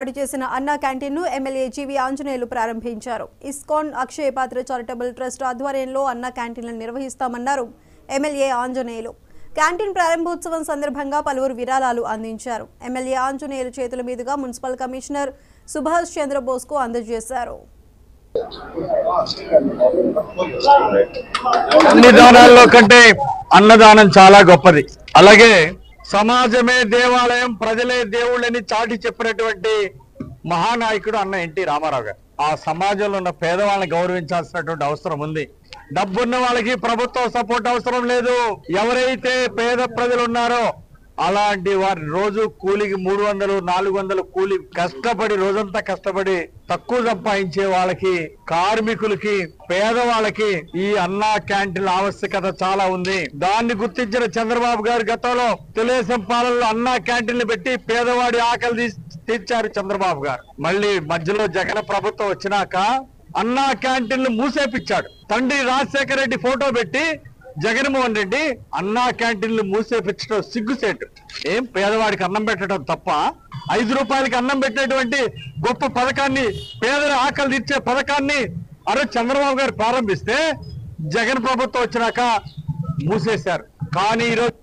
ఏర్పాటు చేసిన అన్నా క్యాంటీన్ను ఎమ్మెల్యే జీవి ఆంజనేయులు ప్రారంభించారు. ఇస్కాన్ అక్షయ పాత్ర చారిటబుల్ ట్రస్ట్ ఆధ్వర్యంలో అన్నా క్యాంటీన్లను నిర్వహిస్తామన్నారు ఎమ్మెల్యే ఆంజనేయులు. క్యాంటీన్ ప్రారంభోత్సవం సందర్భంగా పలువురు విరాళాలు అందించారు. ఎమ్మెల్యే ఆంజనేయులు చేతుల మీదుగా మున్సిపల్ కమిషనర్ సుభాష్ చంద్రబోస్కు అందజేశారు. అన్ని దానాల్లో కంటే అన్నదానం చాలా గొప్పది. అలాగే సమాజమే దేవాలయం, ప్రజలే దేవుళ్ళని చాటి చెప్పినటువంటి మహానాయకుడు అన్న ఎన్టీ రామారావు గారు. ఆ సమాజంలో ఉన్న పేదవాళ్ళని గౌరవించాల్సినటువంటి అవసరం ఉంది. డబ్బున్న వాళ్ళకి ప్రభుత్వ సపోర్ట్ అవసరం లేదు. ఎవరైతే పేద ప్రజలు ఉన్నారో అలాంటి వారి రోజు కూలికి 300, 400 కూలి కష్టపడి రోజంతా కష్టపడి తక్కువ సంపాదించే వాళ్ళకి, కార్మికులకి, పేదవాళ్ళకి ఈ అన్నా క్యాంటీన్ల ఆవశ్యకత చాలా ఉంది. దాన్ని గుర్తించిన చంద్రబాబు గారు గతంలో తెలుగుదేశం పాలనలో అన్నా క్యాంటీన్లు పెట్టి పేదవాడి ఆకలి తీర్చారు చంద్రబాబు గారు. మళ్ళీ మధ్యలో జగన్ ప్రభుత్వం వచ్చినాక అన్నా క్యాంటీన్లు మూసేపిచ్చాడు. తండ్రి రాజశేఖర రెడ్డి ఫోటో పెట్టి జగన్మోహన్ రెడ్డి అన్నా క్యాంటీన్లు మూసేపించడం సిగ్గుసేటు. ఏం పేదవాడికి అన్నం పెట్టడం తప్ప 5 రూపాయలకి అన్నం పెట్టేటువంటి గొప్ప పథకాన్ని, పేదల ఆకలి తీర్చే పథకాన్ని అరే చంద్రబాబు గారు ప్రారంభిస్తే జగన్ ప్రభుత్వం వచ్చినాక మూసేశారు. కానీ ఈరోజు